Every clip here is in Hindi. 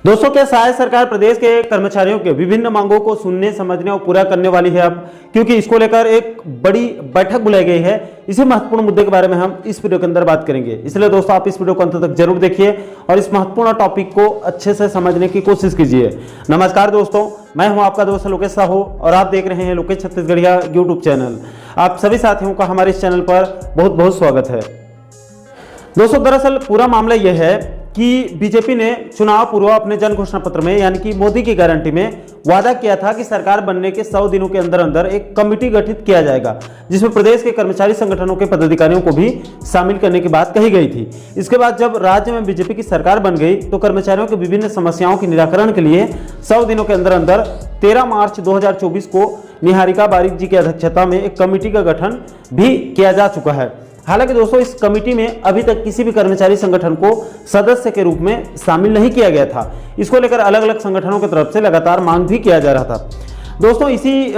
दोस्तों, क्या सहायक सरकार प्रदेश के कर्मचारियों के विभिन्न मांगों को सुनने, समझने और पूरा करने वाली है अब, क्योंकि इसको लेकर एक बड़ी बैठक बुलाई गई है। इसी महत्वपूर्ण मुद्दे के बारे में हम इस वीडियो के अंदर बात करेंगे। इसलिए दोस्तों, आप इस वीडियो को अंत तक जरूर देखिए और इस महत्वपूर्ण टॉपिक को अच्छे से समझने की कोशिश कीजिए। नमस्कार दोस्तों, मैं हूं आपका दोस्त लोकेश साहू और आप देख रहे हैं लोकेश छत्तीसगढ़िया यूट्यूब चैनल। आप सभी साथियों का हमारे इस चैनल पर बहुत बहुत स्वागत है। दोस्तों, दरअसल पूरा मामला यह है कि बीजेपी ने चुनाव पूर्व अपने जन घोषणा पत्र में, यानी कि मोदी की गारंटी में वादा किया था कि सरकार बनने के 100 दिनों के अंदर अंदर एक कमेटी गठित किया जाएगा, जिसमें प्रदेश के कर्मचारी संगठनों के पदाधिकारियों को भी शामिल करने की बात कही गई थी। इसके बाद जब राज्य में बीजेपी की सरकार बन गई तो कर्मचारियों की विभिन्न समस्याओं के निराकरण के लिए 100 दिनों के अंदर अंदर 13 मार्च 2024 को निहारिका बारिक जी की अध्यक्षता में एक कमेटी का गठन भी किया जा चुका है। हालांकि दोस्तों, इस कमेटी में अभी तक किसी भी कर्मचारी संगठन को सदस्य के रूप में शामिल नहीं किया गया था। इसको लेकर अलग अलग संगठनों की तरफ से लगातार मांग भी किया जा रहा था। दोस्तों, इसी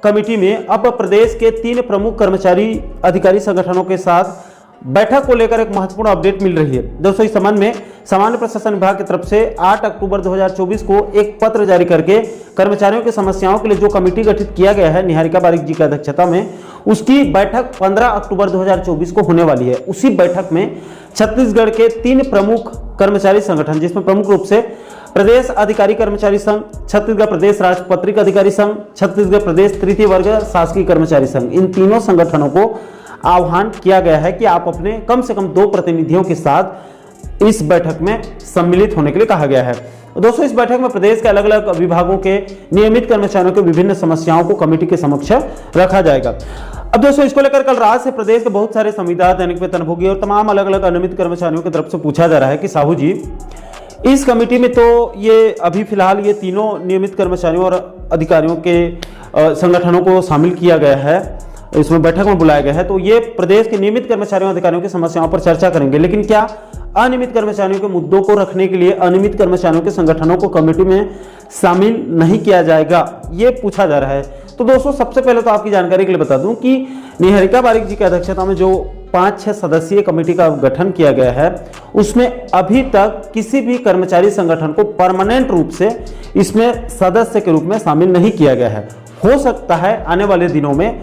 कमेटी में अब प्रदेश के 3 प्रमुख कर्मचारी अधिकारी संगठनों के साथ बैठक को लेकर एक महत्वपूर्ण अपडेट मिल रही है। दोस्तों, इस संबंध में सामान्य प्रशासन विभाग की तरफ से 8 अक्टूबर 2024 को एक पत्र जारी करके कर्मचारियों की समस्याओं के लिए जो कमेटी गठित किया गया है निहारिका बारिक जी की अध्यक्षता में, उसकी बैठक 15 अक्टूबर 2024 को होने वाली है। उसी बैठक में छत्तीसगढ़ के 3 प्रमुख कर्मचारी संगठन, जिसमें प्रमुख रूप से प्रदेश अधिकारी कर्मचारी संघ, छत्तीसगढ़ प्रदेश राजपत्रित अधिकारी संघ, छत्तीसगढ़ प्रदेश तृतीय वर्ग शासकीय कर्मचारी संघ, इन तीनों संगठनों को आह्वान किया गया है कि आप अपने कम से कम 2 प्रतिनिधियों के साथ इस बैठक में सम्मिलित होने के लिए कहा गया है। दोस्तों, इस बैठक में प्रदेश के अलग अलग विभागों के नियमित कर्मचारियों के विभिन्न समस्याओं को कमेटी के समक्ष रखा जाएगा। अब दोस्तों, इसको लेकर कल रात से प्रदेश के बहुत सारे संविदा, दैनिक वेतनभोगी और तमाम अलग अलग अनियमित कर्मचारियों की तरफ से पूछा जा रहा है कि साहू जी, इस कमेटी में तो ये अभी फिलहाल ये तीनों नियमित कर्मचारियों और अधिकारियों के संगठनों को शामिल किया गया है, इसमें बैठक में बुलाया गया है, तो ये प्रदेश के नियमित कर्मचारियों अधिकारियों की समस्याओं पर चर्चा करेंगे। लेकिन क्या अनियमित कर्मचारियों के मुद्दों को रखने के लिए अनियमित कर्मचारियों के संगठनों को कमेटी में शामिल नहीं किया जाएगा, ये पूछा जा रहा है। तो दोस्तों, सबसे पहले तो आपकी जानकारी के लिए बता दूं कि निहारिका बारिक जी की अध्यक्षता में जो 5-6 सदस्यीय कमेटी का गठन किया गया है, उसमें अभी तक किसी भी कर्मचारी संगठन को परमानेंट रूप से इसमें सदस्य के रूप में शामिल नहीं किया गया है। हो सकता है आने वाले दिनों में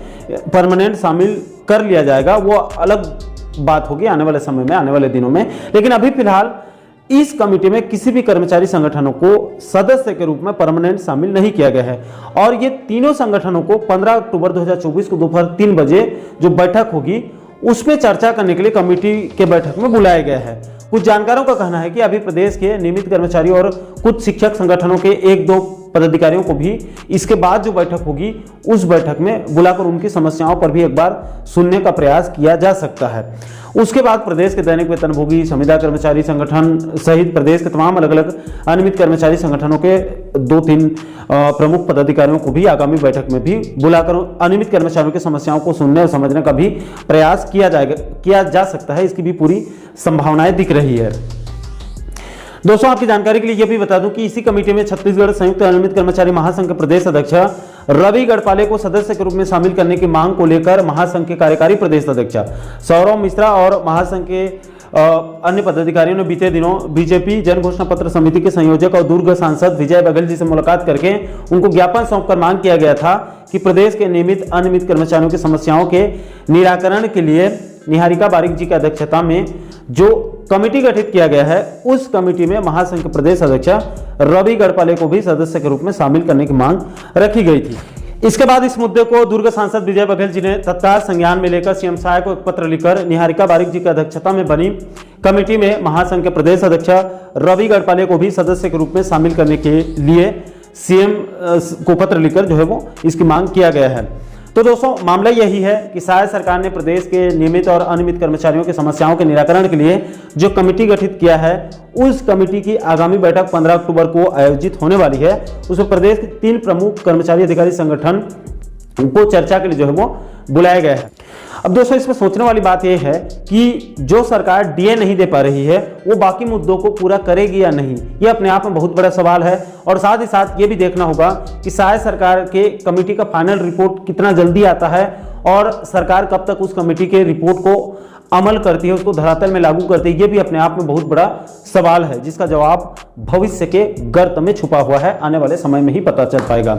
परमानेंट शामिल कर लिया जाएगा, वो अलग बात होगी आने वाले समय में, आने वाले दिनों में। लेकिन अभी फिलहाल इस कमेटी में किसी भी कर्मचारी संगठनों को सदस्य के रूप में परमानेंट शामिल नहीं किया गया है। और ये तीनों संगठनों को 15 अक्टूबर 2024 को दोपहर 3 बजे जो बैठक होगी उसमें चर्चा करने के लिए कमेटी के बैठक में बुलाया गया है। कुछ जानकारों का कहना है कि अभी प्रदेश के नियमित कर्मचारी और कुछ शिक्षक संगठनों के 1-2 पदाधिकारियों को भी इसके बाद जो बैठक होगी उस बैठक में बुलाकर उनकी समस्याओं पर भी एक बार सुनने का प्रयास किया जा सकता है। उसके बाद प्रदेश के दैनिक वेतनभोगी, संविदा कर्मचारी संगठन सहित प्रदेश के तमाम अलग अलग अनियमित कर्मचारी संगठनों के 2-3 प्रमुख पदाधिकारियों को भी आगामी बैठक में भी बुलाकर अनियमित कर्मचारियों की समस्याओं को सुनने और समझने का भी प्रयास किया जा सकता है। इसकी भी पूरी संभावनाएं दिख रही है। दोस्तों, आपकी जानकारी के लिए यह भी बता दूं कि इसी कमेटी में छत्तीसगढ़ संयुक्त अनियमित कर्मचारी महासंघ के प्रदेश अध्यक्ष रवि गढ़पाले को सदस्य के रूप में शामिल करने की मांग को लेकर महासंघ के कार्यकारी प्रदेश अध्यक्ष सौरभ मिश्रा और महासंघ के अन्य पदाधिकारियों ने बीते दिनों बीजेपी जन घोषणा पत्र समिति के संयोजक और दुर्ग सांसद विजय बघेल जी से मुलाकात करके उनको ज्ञापन सौंपकर मांग किया गया था कि प्रदेश के नियमित अनियमित कर्मचारियों की समस्याओं के निराकरण के लिए निहारिका बारिक जी की अध्यक्षता में जो कमेटी गठित किया गया है, उस कमेटी में महासंघ के प्रदेश अध्यक्ष रवि गढ़पाले को भी सदस्य के रूप में शामिल करने की मांग रखी गई थी। इसके बाद इस मुद्दे को दुर्ग सांसद विजय बघेल जी ने तत्काल संज्ञान में लेकर सीएम साहब को एक पत्र लिखकर निहारिका बारिक जी की अध्यक्षता में बनी कमेटी में महासंघ के प्रदेश अध्यक्ष रवि गढ़पाले को भी सदस्य के रूप में शामिल करने के लिए सीएम को पत्र लिखकर जो है वो इसकी मांग किया गया है। तो दोस्तों, मामला यही है कि सहायक सरकार ने प्रदेश के नियमित और अनियमित कर्मचारियों की समस्याओं के निराकरण के लिए जो कमेटी गठित किया है, उस कमेटी की आगामी बैठक 15 अक्टूबर को आयोजित होने वाली है। उसमें प्रदेश के 3 प्रमुख कर्मचारी अधिकारी संगठन को चर्चा के लिए जो है वो बुलाया गया है। अब दोस्तों, इसमें सोचने वाली बात यह है कि जो सरकार डीए नहीं दे पा रही है वो बाकी मुद्दों को पूरा करेगी या नहीं, ये अपने आप में बहुत बड़ा सवाल है। और साथ ही साथ ये भी देखना होगा कि सहायक सरकार के कमेटी का फाइनल रिपोर्ट कितना जल्दी आता है और सरकार कब तक उस कमेटी के रिपोर्ट को अमल करती है, उसको धरातल में लागू करती है, ये भी अपने आप में बहुत बड़ा सवाल है, जिसका जवाब भविष्य के गर्त में छुपा हुआ है, आने वाले समय में ही पता चल पाएगा।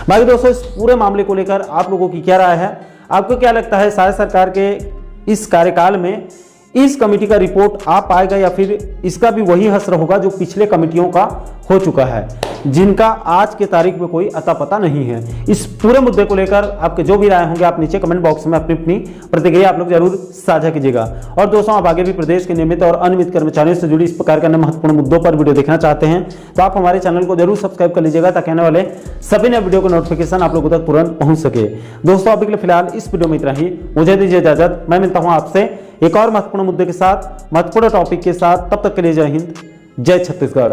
बाकी दोस्तों, इस पूरे मामले को लेकर आप लोगों की क्या राय है? आपको क्या लगता है, शायद सरकार के इस कार्यकाल में इस कमेटी का रिपोर्ट आ पाएगा या फिर इसका भी वही हश्र होगा जो पिछले कमेटियों का हो चुका है, जिनका आज के तारीख में कोई अता पता नहीं है? इस पूरे मुद्दे को लेकर आपके जो भी राय होंगे, आप नीचे कमेंट बॉक्स में अपनी अपनी प्रतिक्रिया आप लोग जरूर साझा कीजिएगा। और दोस्तों, आप आगे भी प्रदेश के नियमित और अनियमित कर्मचारियों से जुड़ी इस प्रकार के अन्य महत्वपूर्ण मुद्दों पर वीडियो देखना चाहते हैं तो आप हमारे चैनल को जरूर सब्सक्राइब कर लीजिएगा, ताकि आने वाले सभी नए वीडियो का नोटिफिकेशन आप लोगों तक तुरंत पहुंच सके। दोस्तों, अभी के लिए फिलहाल इस वीडियो में इतना ही, मुझे दीजिए इजाजत। मैं मिलता हूं आपसे एक और महत्वपूर्ण मुद्दे के साथ, महत्वपूर्ण टॉपिक के साथ। तब तक के लिए जय हिंद, जय छत्तीसगढ़।